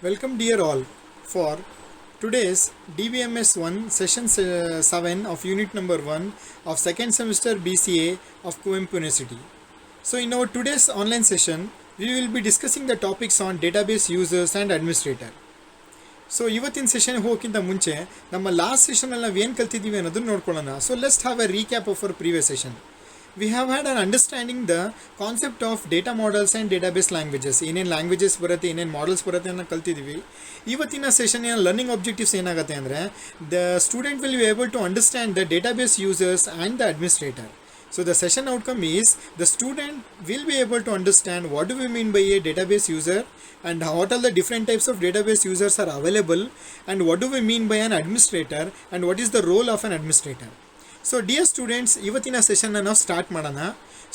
Welcome dear all for today's DBMS 1 session 7 of unit number 1 of second semester BCA of Kuvempu University. So in our today's online session we will be discussing the topics on database users and administrator. So ಇವತ್ತಿನ ಸೆಷನ್ಗೆ ಹೋಗೋಕ್ಕಿಂತ ಮುಂಚೆ ನಮ್ಮ last ಸೆಷನಲ್ಲಿ ನಾವು ಏನು ಕಲ್ತಿದ್ದೀವಿ ಅನ್ನೋದನ್ನು ನೋಡ್ಕೊಳ್ಳೋಣ. So let's have A recap of our previous session. We have had an understanding the concept of data models and database languages. ಏನೇನು languages ಬರುತ್ತೆ, ಏನೇನು ಮಾಡೆಲ್ಸ್ ಬರುತ್ತೆ ಅನ್ನೋ ಕಲ್ತಿದ್ದೀವಿ. ಇವತ್ತಿನ ಸೆಷನ್ ಲರ್ನಿಂಗ್ ಆಬ್ಜೆಕ್ಟಿವ್ಸ್ ಏನಾಗುತ್ತೆ ಅಂದರೆ the student will be able to understand the database users and the administrator. So the session outcome is the student will be able to understand what do we mean by a database user and what all the different types of database users are available and what do we mean by an administrator and what is the role of an administrator. So dear students, ಇವತ್ತಿನ session ನಾವು start ಮಾಡೋಣ.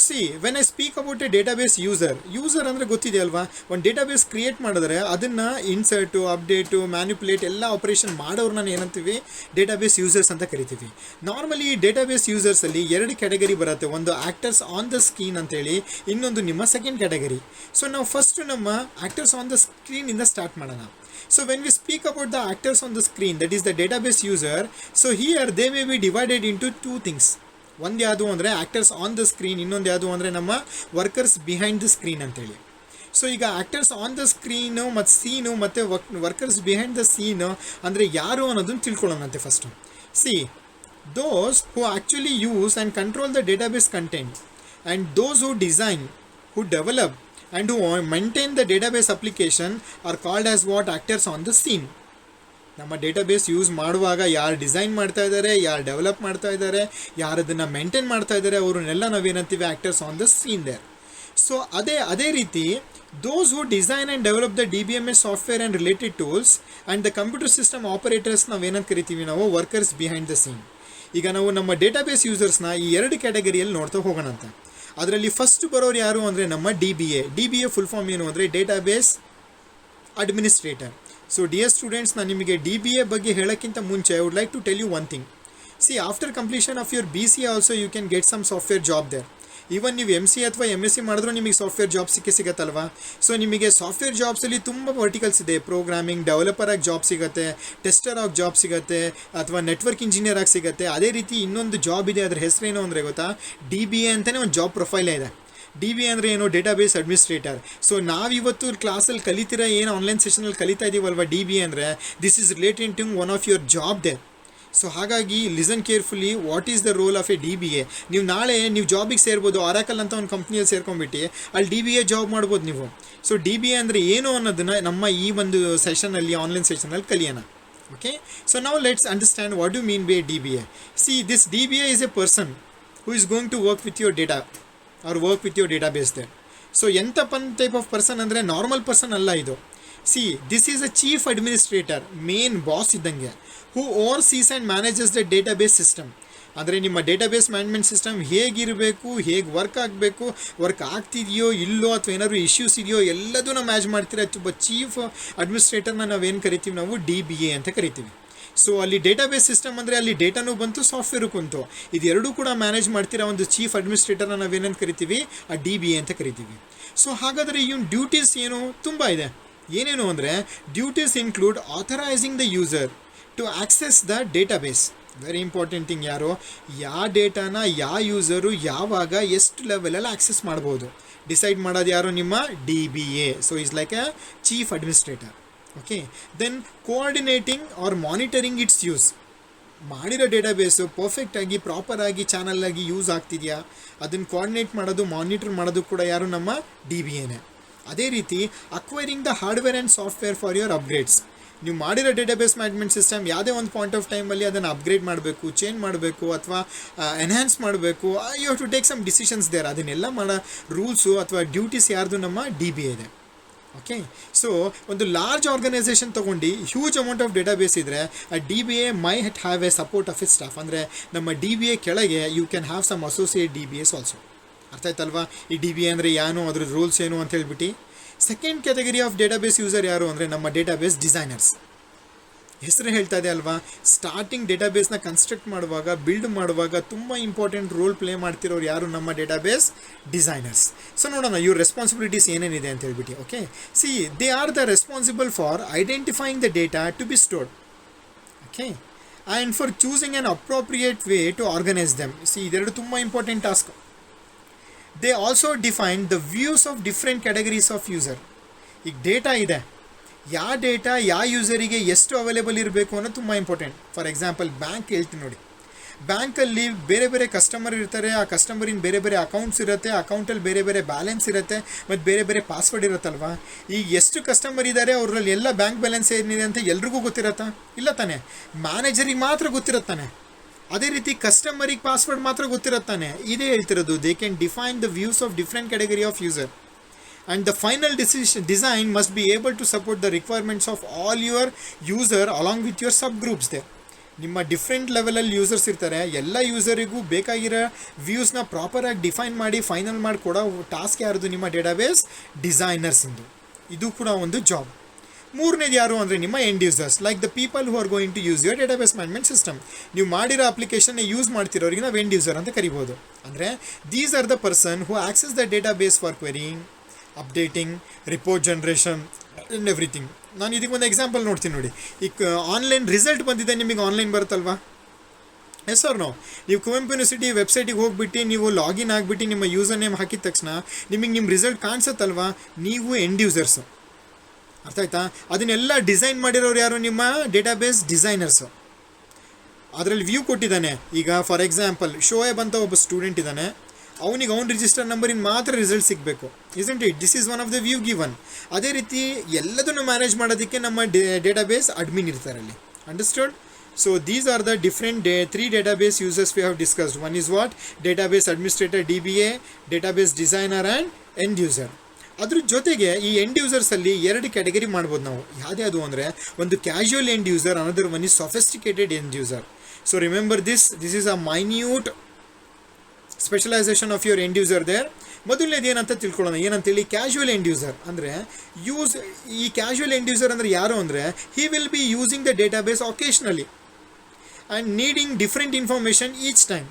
See when I speak about A database user ಅಂದರೆ ಗೊತ್ತಿದೆ ಅಲ್ವಾ, ಒಂದು database create ಮಾಡಿದ್ರೆ ಅದನ್ನು insert, update, manipulate ಎಲ್ಲ ಆಪರೇಷನ್ ಮಾಡೋರು ಏನಂತೀವಿ, ಡೇಟಾಬೇಸ್ ಯೂಸರ್ಸ್ ಅಂತ ಕರಿತೀವಿ. ನಾರ್ಮಲಿ ಈ ಡೇಟಾಬೇಸ್ ಯೂಸರ್ಸಲ್ಲಿ ಎರಡು ಕ್ಯಾಟಗರಿ ಬರುತ್ತೆ. ಒಂದು ಆ್ಯಕ್ಟರ್ಸ್ ಆನ್ ದ ಸ್ಕ್ರೀನ್ ಅಂತೇಳಿ, ಇನ್ನೊಂದು ನಿಮ್ಮ ಸೆಕೆಂಡ್ ಕ್ಯಾಟಗರಿ. ಸೊ ನಾವು ಫಸ್ಟು ನಮ್ಮ ಆ್ಯಕ್ಟರ್ಸ್ ಆನ್ ದ ಸ್ಕ್ರೀನಿಂದ ಸ್ಟಾರ್ಟ್ ಮಾಡೋಣ. So when we speak about the actors on the screen, that is the database user, so here they may be divided into two things. ಒಂದು ಯಾವುದು ಅಂದರೆ actors on the screen, ಇನ್ನೊಂದು ಯಾವುದು ಅಂದರೆ ನಮ್ಮ workers behind the screen ಅಂತೇಳಿ. So ಈಗ actors on the screen ಮತ್ತು ಸೀನು ಮತ್ತು ವರ್ಕರ್ಸ್ ಬಿಹೈಂಡ್ ದ ಸೀನು ಅಂದರೆ ಯಾರು ಅನ್ನೋದನ್ನು ತಿಳ್ಕೊಳ್ಳೋಣಂತೆ first. See those who actually use and control the database content and those who design, who develop and to maintain the database application are called as what, actors on the scene. ನಮ್ಮ database use ಮಾಡುವಾಗ ಯಾರು design ಮಾಡ್ತಾ ಇದ್ದಾರೆ, ಯಾರು develop ಮಾಡ್ತಾ ಇದ್ದಾರೆ, ಯಾರು ಅದನ್ನು ಮೇಂಟೈನ್ ಮಾಡ್ತಾ ಇದ್ದಾರೆ, ಅವ್ರನ್ನೆಲ್ಲ ನಾವೇನಂತೀವಿ actors on the screen there. So ಅದೇ ರೀತಿ those who design and develop the DBMS software and related tools and the computer system operators ನಾವೇನಂತ ಕರಿತೀವಿ ನಾವು, ವರ್ಕರ್ಸ್ ಬಿಹೈಂಡ್ ದ ಸೀನ್. ಈಗ ನಾವು ನಮ್ಮ ಡೇಟಾಬೇಸ್ ಯೂಸರ್ಸ್ನ ಈ ಎರಡು ಕ್ಯಾಟಗರಿಯಲ್ಲಿ ನೋಡ್ತಾ ಹೋಗೋಣ ಅಂತ. ಅದರಲ್ಲಿ ಫಸ್ಟ್ ಬರೋರು ಯಾರು ಅಂದರೆ ನಮ್ಮ D B A full form ಏನು ಅಂದರೆ database administrator. So dear students, ನಾನು ನಿಮಗೆ DBA ಬಗ್ಗೆ ಹೇಳೋಕ್ಕಿಂತ ಮುಂಚೆ I would like to tell you one thing. See after completion of your BCA also you can get some software job there. Even ನೀವು MCA ಅಥವಾ MSc ಮಾಡಿದ್ರೂ ನಿಮಗೆ software job ಸಿಗುತ್ತಲ್ವಾ. ಸೊ ನಿಮಗೆ ಸಾಫ್ಟ್ವೇರ್ ಜಾಬ್ಸಲ್ಲಿ ತುಂಬ ವರ್ಟಿಕಲ್ಸ್ ಇದೆ. ಪ್ರೋಗ್ರಾಮಿಂಗ್ ಡೆವಲಪರ್ ಆಗಿ ಜಾಬ್ ಸಿಗುತ್ತೆ, ಟೆಸ್ಟರ್ ಆಗಿ ಜಾಬ್ ಸಿಗುತ್ತೆ, ಅಥವಾ ನೆಟ್ವರ್ಕ್ ಇಂಜಿನಿಯರ್ ಆಗಿ ಸಿಗುತ್ತೆ. ಅದೇ ರೀತಿ ಇನ್ನೊಂದು ಜಾಬ್ ಇದೆ, ಅದರ ಹೆಸರೇನು ಅಂದರೆ ಗೊತ್ತಾ, DBA ಅಂತಲೇ ಒಂದು ಜಾಬ್ ಪ್ರೊಫೈಲೇ ಇದೆ. DBA ಅಂದರೆ ಏನು, ಡೇಟಾಬೇಸ್ ಅಡ್ಮಿನಿಸ್ಟ್ರೇಟರ್. ಸೊ ನಾವಿವತ್ತು ಕ್ಲಾಸಲ್ಲಿ ಕಲಿತಿರೋ ಏನು ಆನ್ಲೈನ್ ಸೆಷನಲ್ಲಿ ಕಲಿತಾ ಇದ್ದೀವಲ್ವ, DBA ಅಂದರೆ this is related to one of your job there. So ಹಾಗಾಗಿ listen carefully, what is the role of a DBA. ನೀವು ನಾಳೆ ನೀವು ಜಾಬಿಗೆ ಸೇರ್ಬೋದು, ಆರಾಕಲ್ ಅಂತ ಒಂದು ಕಂಪ್ನಿಯಲ್ಲಿ ಸೇರ್ಕೊಂಡ್ಬಿಟ್ಟು ಅಲ್ಲಿ DBA ಜಾಬ್ ಮಾಡ್ಬೋದು ನೀವು. ಸೊ DBA ಅಂದರೆ ಏನು ಅನ್ನೋದನ್ನು ನಮ್ಮ ಈ ಒಂದು ಸೆಷನಲ್ಲಿ, ಆನ್ಲೈನ್ ಸೆಷನಲ್ಲಿ ಕಲಿಯೋಣ. ಓಕೆ, ಸೊ ನಾವು let's understand what you mean by DBA. See this DBA is a person who is going to work with your data or work with your database there. So ಎಂಥ type of person ಅಂದರೆ normal person ಅಲ್ಲ ಇದು. See this is a chief administrator, main boss ಇದ್ದಂಗೆ, who oversees and manages the database system. ಅಂದರೆ ನಿಮ್ಮ database management system ಹೇಗಿರಬೇಕು, ಹೇಗೆ work ಆಗಬೇಕು, ವರ್ಕ್ ಆಗ್ತಿದೆಯೋ ಇಲ್ಲೋ, ಅಥವಾ ಏನಾದರೂ ಇಶ್ಯೂಸ್ ಇದೆಯೋ ಎಲ್ಲದೂ ಮ್ಯಾನೇಜ್ ಮಾಡ್ತೀರಾ. ತುಂಬ ಚೀಫ್ ಅಡ್ಮಿನಿಸ್ಟ್ರೇಟರ್ನ ನಾವೇನು ಕರಿತೀವಿ, ನಾವು DBA ಅಂತ ಕರಿತೀವಿ. ಸೊ ಅಲ್ಲಿ ಡೇಟಾಬೇಸ್ ಸಿಸ್ಟಮ್ ಅಂದರೆ ಅಲ್ಲಿ ಡೇಟಾನೂ ಬಂತು, ಸಾಫ್ಟ್ವೇರು ಬಂತು, ಇದೆರಡೂ ಕೂಡ ಮ್ಯಾನೇಜ್ ಮಾಡ್ತೀರಾ ಒಂದು ಚೀಫ್ ಅಡ್ಮಿನಿಸ್ಟ್ರೇಟರ್ನ ನಾವೇನೇನು ಕರಿತೀವಿ, ಆ DBA ಅಂತ ಕರಿತೀವಿ. ಸೊ ಹಾಗಾದರೆ ಇವನ್ ಡ್ಯೂಟೀಸ್ ಏನು, ತುಂಬ ಇದೆ. ಏನೇನು ಅಂದರೆ duties include authorizing the user to access the database. Very important thing. ಯಾರು, ಯಾವ ಡೇಟಾನ ಯಾವ ಯೂಸರು ಯಾವಾಗ ಎಷ್ಟು ಲೆವೆಲಲ್ಲಿ ಆಕ್ಸೆಸ್ ಮಾಡ್ಬೋದು ಡಿಸೈಡ್ ಮಾಡೋದು ಯಾರು, ನಿಮ್ಮ DBA. So is like a chief administrator. Okay, then coordinating or monitoring its use. ಮಾಡಿರೋ ಡೇಟಾಬೇಸು ಪರ್ಫೆಕ್ಟಾಗಿ ಪ್ರಾಪರಾಗಿ ಚಾನಲ್ಲಾಗಿ ಯೂಸ್ ಆಗ್ತಿದೆಯಾ ಅದನ್ನು ಕೋಆರ್ಡಿನೇಟ್ ಮಾಡೋದು, ಮಾನಿಟರ್ ಮಾಡೋದು ಕೂಡ ಯಾರು, ನಮ್ಮ DBAನೇ. ಅದೇ ರೀತಿ acquiring the hardware and software for your upgrades. ನೀವು ಮಾಡಿರೋ ಡೇಟಾಬೇಸ್ ಮ್ಯಾನೇಜ್ಮೆಂಟ್ ಸಿಸ್ಟಮ್ ಯಾವುದೇ ಒಂದು ಪಾಯಿಂಟ್ ಆಫ್ ಟೈಮಲ್ಲಿ ಅದನ್ನು ಅಪ್ಗ್ರೇಡ್ ಮಾಡಬೇಕು, ಚೇಂಜ್ ಮಾಡಬೇಕು, ಅಥವಾ ಎನ್ಹ್ಯಾನ್ಸ್ ಮಾಡಬೇಕು, you have to take some decisions there. ಅದನ್ನೆಲ್ಲ ಮಾಡೋ ರೂಲ್ಸು ಅಥವಾ ಡ್ಯೂಟೀಸ್ ಯಾರ್ದು, ನಮ್ಮ DBA ಇದೆ. ಓಕೆ, ಸೊ ಒಂದು ಲಾರ್ಜ್ ಆರ್ಗನೈಸೇಷನ್ ತೊಗೊಂಡು ಹ್ಯೂಜ್ ಅಮೌಂಟ್ ಆಫ್ ಡೇಟಾಬೇಸ್ ಇದ್ದರೆ ಆ DBA might have a support of it staff. ಅಂದರೆ ನಮ್ಮ DBA ಕೆಳಗೆ you can have some associate DBAs also. ಅರ್ಥ ಆಯ್ತಲ್ವಾ, ಈ DBA ಅಂದರೆ ಏನು, ಅದ್ರ ರೂಲ್ಸ್ ಏನು ಅಂತ ಹೇಳ್ಬಿಟ್ಟು. Second category of database user ಯಾರು ಅಂದರೆ ನಮ್ಮ ಡೇಟಾಬೇಸ್ ಡಿಸೈನರ್ಸ್. ಹೆಸರು ಹೇಳ್ತಾ ಇದೆ ಅಲ್ವಾ, ಸ್ಟಾರ್ಟಿಂಗ್ ಡೇಟಾಬೇಸ್ನ ಕನ್ಸ್ಟ್ರಕ್ಟ್ ಮಾಡುವಾಗ, ಬಿಲ್ಡ್ ಮಾಡುವಾಗ ತುಂಬ ಇಂಪಾರ್ಟೆಂಟ್ ರೋಲ್ ಪ್ಲೇ ಮಾಡ್ತಿರೋರು ಯಾರು? ನಮ್ಮ ಡೇಟಾಬೇಸ್ ಡಿಸೈನರ್ಸ್. ಸೊ ನೋಡೋಣ ಇವ್ರ ರೆಸ್ಪಾನ್ಸಿಬಿಲಿಟೀಸ್ ಏನೇನಿದೆ ಅಂತ ಹೇಳ್ಬಿಟ್ಟು. Okay, see they are the responsible for identifying the data to be stored. Okay, and for choosing an appropriate way to organise them. See ಇದೆರಡು ತುಂಬ important task. They also define the views of different categories of user. ಈಗ data ಇದೆ, ಯಾವ data ಯಾವ ಯೂಸರಿಗೆ ಎಷ್ಟು available ಇರಬೇಕು ಅನ್ನೋದು ತುಂಬ ಇಂಪಾರ್ಟೆಂಟ್. ಫಾರ್ ಎಕ್ಸಾಂಪಲ್ ಬ್ಯಾಂಕ್ ಹೇಳ್ತೀನಿ ನೋಡಿ, ಬ್ಯಾಂಕಲ್ಲಿ ಬೇರೆ ಬೇರೆ ಕಸ್ಟಮರ್ ಇರ್ತಾರೆ, ಆ ಕಸ್ಟಮರಿನ ಬೇರೆ ಬೇರೆ ಅಕೌಂಟ್ಸ್ ಇರುತ್ತೆ, ಅಕೌಂಟಲ್ಲಿ ಬೇರೆ ಬೇರೆ ಬ್ಯಾಲೆನ್ಸ್ ಇರುತ್ತೆ, ಮತ್ತು ಬೇರೆ ಬೇರೆ ಪಾಸ್ವರ್ಡ್ ಇರುತ್ತಲ್ವ. ಈಗ ಎಷ್ಟು ಕಸ್ಟಮರ್ ಇದ್ದಾರೆ, ಅವರಲ್ಲಿ ಎಲ್ಲ ಬ್ಯಾಂಕ್ ಬ್ಯಾಲೆನ್ಸ್ ಏನಿದೆ ಅಂತ ಎಲ್ರಿಗೂ ಗೊತ್ತಿರತ್ತಾ? ಇಲ್ಲ ತಾನೆ, ಮ್ಯಾನೇಜರಿಗೆ ಮಾತ್ರ ಗೊತ್ತಿರುತ್ತಾನೆ. ಅದೇ ರೀತಿ ಕಸ್ಟಮರಿಗೆ ಪಾಸ್ವರ್ಡ್ ಮಾತ್ರ ಗೊತ್ತಿರುತ್ತಾನೆ. ಇದೇ ಹೇಳ್ತಿರೋದು, they can define the views of different category of user. And the final design must be able to support the requirements of all your user along with your subgroups there. ನಿಮ್ಮ different ಲೆವೆಲಲ್ಲಿ users ಇರ್ತಾರೆ, ಎಲ್ಲ ಯೂಸರಿಗೂ ಬೇಕಾಗಿರೋ ವ್ಯೂಸ್ನ ಪ್ರಾಪರಾಗಿ define ಮಾಡಿ final ಮಾಡಿ ಕೊಡೋ task ಯಾರ್ದು? ನಿಮ್ಮ ಡೇಟಾಬೇಸ್ ಡಿಸೈನರ್ಸಿಂದು. ಇದು ಕೂಡ ಒಂದು ಜಾಬ್. ಮೂರನೇದು ಯಾರು ಅಂದರೆ ನಿಮ್ಮ end users, like the people who are going to use your database management system. ನೀವು ಮಾಡಿರೋ ಅಪ್ಲಿಕೇಶನ್ನ ಯೂಸ್ ಮಾಡ್ತಿರೋರಿಗೆ ನಾವು ಎಂಡ್ ಯೂಸರ್ ಅಂತ ಕರಿಬೋದು. ಅಂದರೆ these are the person who access the database for querying, updating, report generation and everything. ನಾನು ಇದಕ್ಕೆ ಒಂದು ಎಕ್ಸಾಂಪಲ್ ನೋಡ್ತೀನಿ ನೋಡಿ. ಈಗ ಆನ್ಲೈನ್ ರಿಸಲ್ಟ್ ಬಂದಿದೆ, ನಿಮಗೆ ಆನ್ಲೈನ್ ಬರುತ್ತಲ್ವಾ? Yes or no? ನೀವು ಕುವೆಂಪು ಯೂನಿವರ್ಸಿಟಿ ವೆಬ್ಸೈಟಿಗೆ ಹೋಗ್ಬಿಟ್ಟು ನೀವು ಲಾಗಿನ್ ಆಗಿಬಿಟ್ಟು ನಿಮ್ಮ ಯೂಸರ್ ನೇಮ್ ಹಾಕಿದ ತಕ್ಷಣ ನಿಮಗೆ ನಿಮ್ಮ ರಿಸಲ್ಟ್ ಕಾಣಿಸುತ್ತಲ್ವಾ? ನೀವು ಎಂಡ್ ಯೂಸರ್ಸು. ಅರ್ಥ ಆಯ್ತಾ? ಅದನ್ನೆಲ್ಲ ಡಿಸೈನ್ ಮಾಡಿರೋರು ಯಾರು? ನಿಮ್ಮ ಡೇಟಾಬೇಸ್ ಡಿಸೈನರ್ಸು. ಅದರಲ್ಲಿ ವ್ಯೂ ಕೊಟ್ಟಿದ್ದಾನೆ. ಈಗ ಫಾರ್ ಎಕ್ಸಾಂಪಲ್ ಶೋಯಬ್ ಅಂತ ಒಬ್ಬ ಸ್ಟೂಡೆಂಟ್ ಇದ್ದಾನೆ, ಅವನಿಗೆ ಅವ್ನ ರಿಜಿಸ್ಟರ್ ನಂಬರಿನ ಮಾತ್ರ ರಿಸಲ್ಟ್ ಸಿಗಬೇಕು. Isn't it? This is one of the view given. ಅದೇ ರೀತಿ ಎಲ್ಲದನ್ನು ಮ್ಯಾನೇಜ್ ಮಾಡೋದಕ್ಕೆ ನಮ್ಮ ಡೇಟಾಬೇಸ್ ಅಡ್ಮಿನ್ ಇರ್ತಾರೆ ಅಲ್ಲಿ. Understood? So these are the different 3 database users we have discussed. One is what? Database administrator DBA, database designer and end user. ಅದ್ರ ಜೊತೆಗೆ ಈ ಎಂಡ್ ಯೂಸರ್ಸಲ್ಲಿ 2 ಕ್ಯಾಟಗರಿ ಮಾಡ್ಬೋದು ನಾವು. ಯಾವುದ್ಯಾವುದು ಅಂದರೆ, ಒಂದು casual end user, another one is sophisticated end user. So remember this is a minute specialisation of your end user there. ಮೊದಲನೇದು ಏನಂತ ತಿಳ್ಕೊಳ್ಳೋಣ. ಏನಂತೇಳಿ? ಕ್ಯಾಶುವಲ್ ಎಂಡ್ ಯೂಸರ್ ಅಂದರೆ ಈ ಕ್ಯಾಶುವಲ್ ಎಂಡ್ ಯೂಸರ್ ಅಂದರೆ ಯಾರು ಅಂದರೆ, he will be using the database occasionally and needing different information each time,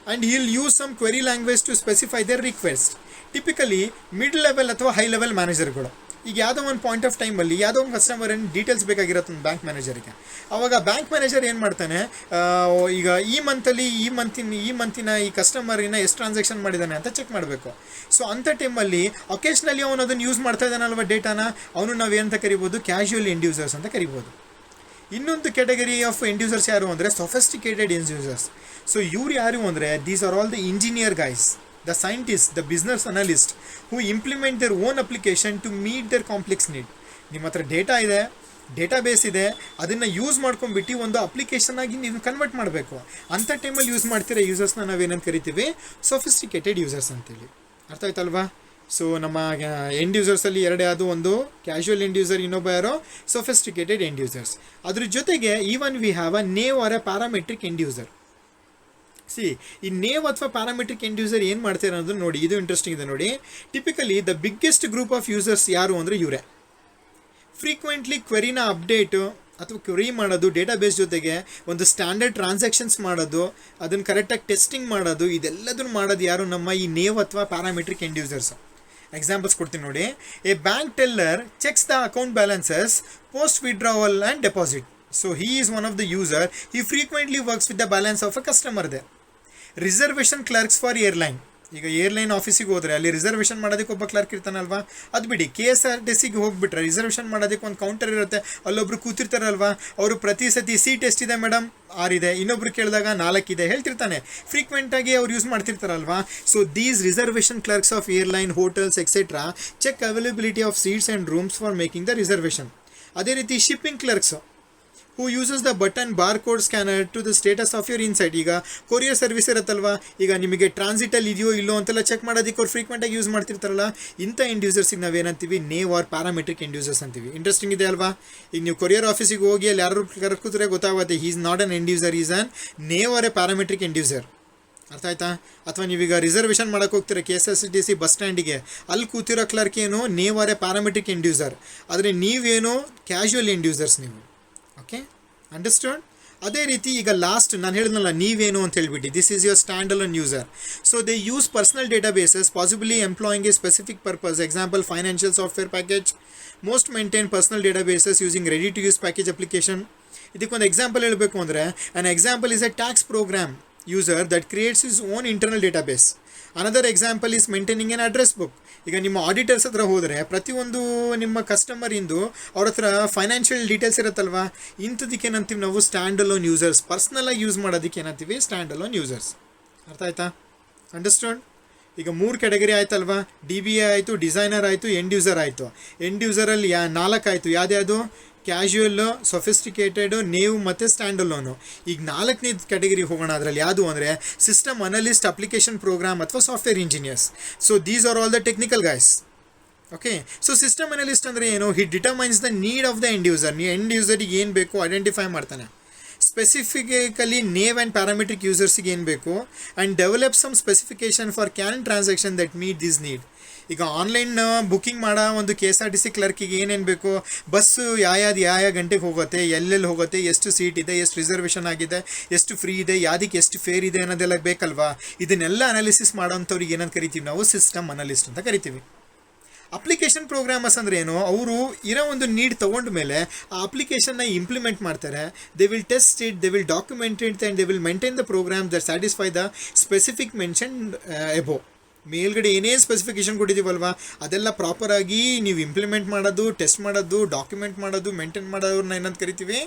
and he will use some query language to specify their request. Typically mid level ಅಥವಾ high level ಮ್ಯಾನೇಜರ್ಗಳು. ಈಗ ಯಾವುದೋ ಒಂದು point of ಟೈಮಲ್ಲಿ ಯಾವುದೋ ಒಂದು customer details ಬೇಕಾಗಿರುತ್ತೆ ಒಂದು ಬ್ಯಾಂಕ್ ಮ್ಯಾನೇಜರಿಗೆ. ಆವಾಗ ಬ್ಯಾಂಕ್ ಮ್ಯಾನೇಜರ್ ಏನು ಮಾಡ್ತಾನೆ, ಈಗ ಈ ಮಂತಿನ ಈ ಕಸ್ಟಮರಿನ ಎಷ್ಟು ಟ್ರಾನ್ಸಾಕ್ಷನ್ ಮಾಡಿದ್ದಾನೆ ಅಂತ ಚೆಕ್ ಮಾಡಬೇಕು. ಸೊ ಅಂಥ ಟೈಮಲ್ಲಿ ಒಕೇಶ್ನಲಿ ಅವನು ಅದನ್ನು ಯೂಸ್ ಮಾಡ್ತಾ ಇದ್ದಾನಲ್ವ ಡೇಟಾನ, ಅವನು ನಾವೇನಂತ ಕರಿಬೋದು? ಕ್ಯಾಶುವಲ್ ಎಂಡ್ ಯೂಸರ್ಸ್ ಅಂತ ಕರಿಬೋದು. ಇನ್ನೊಂದು ಕ್ಯಾಟಗರಿ ಆಫ್ ಎಂಡ್ ಯೂಸರ್ಸ್ ಯಾರು ಅಂದರೆ ಸೊಫಿಸ್ಟಿಕೇಟೆಡ್ ಎಂಡ್ ಯೂಸರ್ಸ್. ಸೊ ಇವ್ರು ಯಾರು ಅಂದರೆ, these are all the engineer guys, the scientists, the business analysts who implement their own application to meet their complex need. ನಿಮ್ಮ ಹತ್ರ ಡೇಟಾ ಇದೆ, ಡೇಟಾಬೇಸ್ ಇದೆ, ಅದನ್ನು ಯೂಸ್ ಮಾಡ್ಕೊಂಡ್ಬಿಟ್ಟು ಒಂದು ಅಪ್ಲಿಕೇಶನ್ ಆಗಿ ನೀವು ಕನ್ವರ್ಟ್ ಮಾಡಬೇಕು. ಅಂಥ ಟೈಮಲ್ಲಿ ಯೂಸ್ ಮಾಡ್ತಿರೋ ಯೂಸರ್ಸ್ನ ನಾವೇನಂತ ಕರಿತೀವಿ? ಸೊಫಿಸ್ಟಿಕೇಟೆಡ್ ಯೂಸರ್ಸ್ ಅಂತೇಳಿ. ಅರ್ಥ ಆಯ್ತಲ್ವಾ? ಸೊ ನಮ್ಮ ಎಂಡ್ ಯೂಸರ್ಸಲ್ಲಿ 2 ಯಾವುದು? ಒಂದು ಕ್ಯಾಶುವಲ್ ಎಂಡ್ ಯೂಸರ್, ಇನ್ನೊಬ್ಬ ಯಾರೋ ಸೊಫಿಸ್ಟಿಕೇಟೆಡ್ ಎಂಡ್ ಯೂಸರ್ಸ್. ಅದ್ರ ಜೊತೆಗೆ even we have a naive or a parametric end user. ಈ ನೇವ್ ಅಥವಾ ಪ್ಯಾರಾಮೆಟ್ರಿಕ್ ಎಂಡ್ ಯೂಸರ್ ಏನು ಮಾಡ್ತಾರೆ ಅನ್ನೋದನ್ನು ನೋಡಿ. ಇದು ಇಂಟ್ರೆಸ್ಟಿಂಗ್ ಇದೆ ನೋಡಿ. Typically the biggest group of users ಯಾರು ಅಂದರೆ ಇವರೇ. ಫ್ರೀಕ್ವೆಂಟ್ಲಿ ಕ್ವೆರಿನ ಅಪ್ಡೇಟು ಅಥವಾ ಕ್ವೆರಿ ಮಾಡೋದು, ಡೇಟಾಬೇಸ್ ಜೊತೆಗೆ ಒಂದು ಸ್ಟ್ಯಾಂಡರ್ಡ್ ಟ್ರಾನ್ಸಾಕ್ಷನ್ಸ್ ಮಾಡೋದು, ಅದನ್ನು ಕರೆಕ್ಟಾಗಿ ಟೆಸ್ಟಿಂಗ್ ಮಾಡೋದು, ಇದೆಲ್ಲದನ್ನು ಮಾಡೋದು ಯಾರು? ನಮ್ಮ ಈ ನೇವ್ ಅಥವಾ ಪ್ಯಾರಾಮೆಟ್ರಿಕ್ ಎಂಡ್ ಯೂಸರ್ಸ್. ಎಕ್ಸಾಂಪಲ್ಸ್ ಕೊಡ್ತೀನಿ ನೋಡಿ. A bank teller checks the account balances post withdrawal and deposit. So he is one of the user. He frequently works with the balance of a customer they. Reservation clerks for airline. ಈಗ airline ಆಫೀಸಿಗೆ ಹೋದರೆ ಅಲ್ಲಿ reservation ಮಾಡೋದಕ್ಕೆ ಒಬ್ಬ clerk ಇರ್ತಾನಲ್ವಾ? ಅದು ಬಿಡಿ, KSRTCಗೆ ಹೋಗ್ಬಿಟ್ರೆ reservation ಮಾಡೋದಕ್ಕೆ ಒಂದು ಕೌಂಟರ್ ಇರುತ್ತೆ, ಅಲ್ಲೊಬ್ರು ಕೂತಿರ್ತಾರಲ್ವಾ, ಅವರು ಪ್ರತಿ ಸತಿ ಸೀಟ್ ಎಷ್ಟಿದೆ ಮೇಡಮ್? 6 ಇದೆ. ಇನ್ನೊಬ್ರು ಕೇಳಿದಾಗ 4 ಇದೆ ಹೇಳ್ತಿರ್ತಾನೆ. ಫ್ರೀಕ್ವೆಂಟಾಗಿ ಅವ್ರು ಯೂಸ್ ಮಾಡ್ತಿರ್ತಾರಲ್ವಾ. So these reservation clerks of airline, hotels etcetera check availability of seats and rooms for making the reservation. ಅದೇ ರೀತಿ shipping clerks who uses the button barcode scanner to the status of your insight. ಈಗ courier service ಇರುತ್ತಲ್ವಾ, ಈಗ ನಿಮಗೆ ಟ್ರಾನ್ಸಿಟಲ್ಲಿ ಇದೆಯೋ ಇಲ್ಲೋ ಅಂತೆಲ್ಲ check ಮಾಡೋದಕ್ಕೆ ಅವ್ರು ಫ್ರೀಕ್ವೆಂಟಾಗಿ ಯೂಸ್ ಮಾಡ್ತಿರ್ತಾರಲ್ಲ, ಇಂಥ ಎಂಡ್ ಯೂಸರ್ಸಿಗೆ ನಾವೇನಂತೀವಿ? ನೇವ್ ಆರ್ ಪ್ಯಾರಾಮೆಟ್ರಿಕ್ ಎಂಡ್ ಯೂಸರ್ಸ್ ಅಂತೀವಿ. ಇಂಟ್ರೆಸ್ಟಿಂಗ್ ಇದೆ ಅಲ್ವಾ? ಈಗ ನೀವು ಕೊರಿಯರ್ ಆಫೀಸಿಗೆ ಹೋಗಿ ಅಲ್ಲಿ ಯಾರು ಕೂತ್ರೆ ಗೊತ್ತಾಗುತ್ತೆ, he is not an end user, is a naive or a parametric end user. ಅರ್ಥ ಆಯ್ತಾ? ಅಥವಾ ನೀವೀಗ ರಿಸರ್ವೇಷನ್ ಮಾಡೋಕ್ಕೆ ಹೋಗ್ತೀರಾ KSRTC ಬಸ್ ಸ್ಟ್ಯಾಂಡಿಗೆ, ಅಲ್ಲಿ ಕೂತಿರೋ ಕ್ಲರ್ಕ್ ಏನು? Naive or a parametric end user. ಆದರೆ ನೀವೇನು? ಕ್ಯಾಶುವಲ್ ಎಂಡ್ ಯೂಸರ್ಸ್ ನೀವು. ಓಕೆ. ಅಂಡರ್ಸ್ಟ್ಯಾಂಡ್. ಅದೇ ರೀತಿ ಈಗ ಲಾಸ್ಟ್ ನಾನು ಹೇಳಿದ್ನಲ್ಲ ನೀವೇನು ಅಂತ ಹೇಳ್ಬಿಟ್ಟು this is your stand alone user. So they use personal databases possibly employing a specific purpose. Example financial software package. Most maintain personal databases using ready to use package application. ಇದಕ್ಕೊಂದು example ಹೇಳಬೇಕು ಅಂದರೆ an example is a tax program user that creates is own internal database. Another example is maintaining N address book. ಈಗ ನಿಮ್ಮ auditors ಹತ್ರ ಹೋದರೆ ಪ್ರತಿಯೊಂದು ನಿಮ್ಮ ಕಸ್ಟಮರಿಂದು ಅವ್ರ ಹತ್ರ ಫೈನಾನ್ಷಿಯಲ್ ಡೀಟೇಲ್ಸ್ ಇರುತ್ತಲ್ವ, ಇಂಥದಕ್ಕೆ ಏನಂತೀವಿ ನಾವು ಸ್ಟ್ಯಾಂಡ್ ಅಲೋನ್ ಯೂಸರ್ಸ್. ಪರ್ಸ್ನಲಾಗಿ ಯೂಸ್ ಮಾಡೋದಕ್ಕೆ ಏನಂತೀವಿ ಸ್ಟ್ಯಾಂಡ್ ಅಲೋನ್ ಯೂಸರ್ಸ್. ಅರ್ಥ ಆಯ್ತಾ? ಅಂಡರ್ಸ್ಟ್ಯಾಂಡ್. ಈಗ 3 ಕ್ಯಾಟಗರಿ ಆಯ್ತಲ್ವಾ, ಡಿ ಬಿ ಎ ಆಯಿತು, ಡಿಸೈನರ್ ಆಯಿತು, ಎಂಡ್ ಯೂಸರ್ ಆಯಿತು. ಎಂಡ್ ಯೂಸರಲ್ಲಿ 4 ಆಯಿತು. ಯಾವ್ದು? ಕ್ಯಾಶುಯಲ್ಲು, ಸೊಫಿಸ್ಟಿಕೇಟೆಡು, ನೇವು ಮತ್ತು ಸ್ಟ್ಯಾಂಡ್ ಅಲೋನು. ಈಗ 4ನೇ ಕ್ಯಾಟಗರಿ ಹೋಗೋಣ. ಅದರಲ್ಲಿ ಯಾವುದು ಅಂದರೆ ಸಿಸ್ಟಮ್ ಅನಲಿಸ್ಟ್, ಅಪ್ಲಿಕೇಶನ್ ಪ್ರೋಗ್ರಾಮ್ ಅಥವಾ software engineers. So these are all the technical guys. Okay. So system analyst ಅಂದರೆ ಏನು? He determines the need of the end user. End ಯೂಸರಿಗೆ ಏನು ಬೇಕು ಐಡೆಂಟಿಫೈ ಮಾಡ್ತಾನೆ. ಸ್ಪೆಸಿಫಿಕಲಿ ನೇವ್ ಆ್ಯಂಡ್ ಪ್ಯಾರಾಮೆಟ್ರಿಕ್ ಯೂಸರ್ಸಿಗೆ ಏನು ಬೇಕು and develop some specification for can transaction that meet this need. ಈಗ ಆನ್ಲೈನ್ ಬುಕ್ಕಿಂಗ್ ಮಾಡೋ ಒಂದು KSRTC ಕ್ಲರ್ಕಿಗೆ ಏನೇನು ಬೇಕು, ಬಸ್ಸು ಯಾವ ಗಂಟೆಗೆ ಹೋಗುತ್ತೆ, ಎಲ್ಲೆಲ್ಲಿ ಹೋಗುತ್ತೆ, ಎಷ್ಟು ಸೀಟ್ ಇದೆ, ಎಷ್ಟು ರಿಸರ್ವೇಷನ್ ಆಗಿದೆ, ಎಷ್ಟು ಫ್ರೀ ಇದೆ, ಯಾವುದಕ್ಕೆ ಎಷ್ಟು ಫೇರ್ ಇದೆ ಅನ್ನೋದೆಲ್ಲ ಬೇಕಲ್ವಾ. ಇದನ್ನೆಲ್ಲ ಅನಾಲಿಸಿಸ್ ಮಾಡೋಂಥವ್ರಿಗೆ ಏನಂತ ಕರಿತೀವಿ ನಾವು ಸಿಸ್ಟಮ್ ಅನಲಿಸ್ಟ್ ಅಂತ ಕರಿತೀವಿ. ಅಪ್ಲಿಕೇಶನ್ ಪ್ರೋಗ್ರಾಮರ್ಸ್ ಅಂದರೆ ಏನು? ಅವರು ಇರೋ ಒಂದು ನೀಡ್ ತೊಗೊಂಡ ಮೇಲೆ ಆ ಅಪ್ಲಿಕೇಶನ್ನ ಇಂಪ್ಲಿಮೆಂಟ್ ಮಾಡ್ತಾರೆ. They will test it, they will document it and they will maintain the program that satisfy the specific mention above. ಮೇಲ್ಗಡೆ ಏನೇನು ಸ್ಪೆಸಿಫಿಕೇಷನ್ ಕೊಟ್ಟಿದ್ದೀವಲ್ವ ಅದೆಲ್ಲ ಪ್ರಾಪರಾಗಿ ನೀವು ಇಂಪ್ಲಿಮೆಂಟ್ ಮಾಡೋದು, ಟೆಸ್ಟ್ ಮಾಡೋದು, ಡಾಕ್ಯುಮೆಂಟ್ ಮಾಡೋದು, ಮೇಂಟೈನ್ ಮಾಡೋರನ್ನ ಏನಂತ ಕರಿತೀವಿ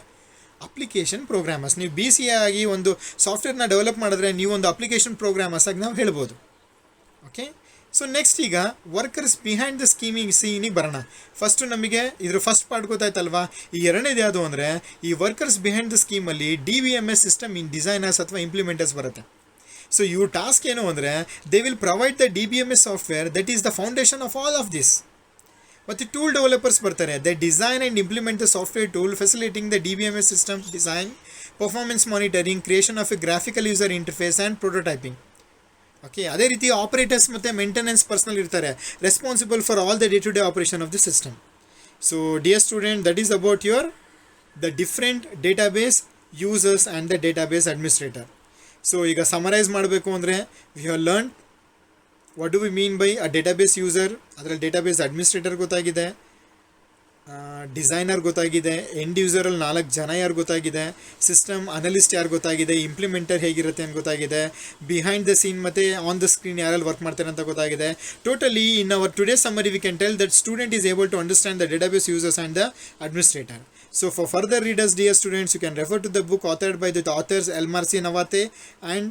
ಅಪ್ಲಿಕೇಶನ್ ಪ್ರೋಗ್ರಾಮರ್ಸ್. ನೀವು BCA ಆಗಿ ಒಂದು ಸಾಫ್ಟ್ವೇರ್ನ ಡೆವಲಪ್ ಮಾಡಿದ್ರೆ ನೀವು ಒಂದು ಅಪ್ಲಿಕೇಶನ್ ಪ್ರೋಗ್ರಾಮರ್ಸ್ ಆಗಿ ನಾವು ಹೇಳ್ಬೋದು. ಓಕೆ. ಸೊ ನೆಕ್ಸ್ಟ್ ಈಗ ವರ್ಕರ್ಸ್ ಬಿಹೈಂಡ್ ದ ಸೀನಿಗೆ ಬರೋಣ. ಫಸ್ಟು ನಮಗೆ ಇದ್ರ ಫಸ್ಟ್ ಪಾರ್ಟ್ ಗೊತ್ತಾಯ್ತಲ್ವಾ. ಈ ಎರಡನೇದು ಯಾವುದು ಅಂದರೆ ಈ ವರ್ಕರ್ಸ್ ಬಿಹೈಂಡ್ ದ ಸ್ಕೀಮಲ್ಲಿ DVMS ಸಿಸ್ಟಮ್ ಇನ್ ಡಿಸೈನರ್ಸ್ ಅಥವಾ ಇಂಪ್ಲಿಮೆಂಟರ್ಸ್ ಬರುತ್ತೆ. ಸೊ ಇವ್ರ ಟಾಸ್ಕ್ ಏನು ಅಂದರೆ they will provide the DBMS software that is the foundation of all of this. ಮತ್ತು ಟೂಲ್ ಡೆವಲಪರ್ಸ್ ಬರ್ತಾರೆ. They design and implement the software tool facilitating the DBMS system design, performance monitoring, creation of a graphical user interface and prototyping. Okay. ಅದೇ ರೀತಿ operators ಮತ್ತು maintenance personnel ಇರ್ತಾರೆ, responsible for all the day to day operation of the system. So dear student, that is about the different database users and the database administrator. So ಈಗ summarise ಮಾಡಬೇಕು ಅಂದರೆ we have learn what do we mean by a database user. ಅದರಲ್ಲಿ database administrator ಗೊತ್ತಾಗಿದೆ, designer ಗೊತ್ತಾಗಿದೆ, end ಯೂಸರಲ್ಲಿ 4 ಜನ ಯಾರು ಗೊತ್ತಾಗಿದೆ, ಸಿಸ್ಟಮ್ ಅನಲಿಸ್ಟ್ ಯಾರು ಗೊತ್ತಾಗಿದೆ, ಇಂಪ್ಲಿಮೆಂಟರ್ ಹೇಗಿರುತ್ತೆ ಅಂತ ಗೊತ್ತಾಗಿದೆ, ಬಿಹೈಂಡ್ ದ ಸೀನ್ ಮತ್ತು ಆನ್ ದ ಸ್ಕ್ರೀನ್ ಯಾರಲ್ಲಿ ವರ್ಕ್ ಮಾಡ್ತಾರೆ ಅಂತ ಗೊತ್ತಾಗಿದೆ. Totally in our today summary we can tell that student is able to understand the database users and the administrator. So for further readers, dear students, you can refer to the book authored by the authors Elmar C. Nawate and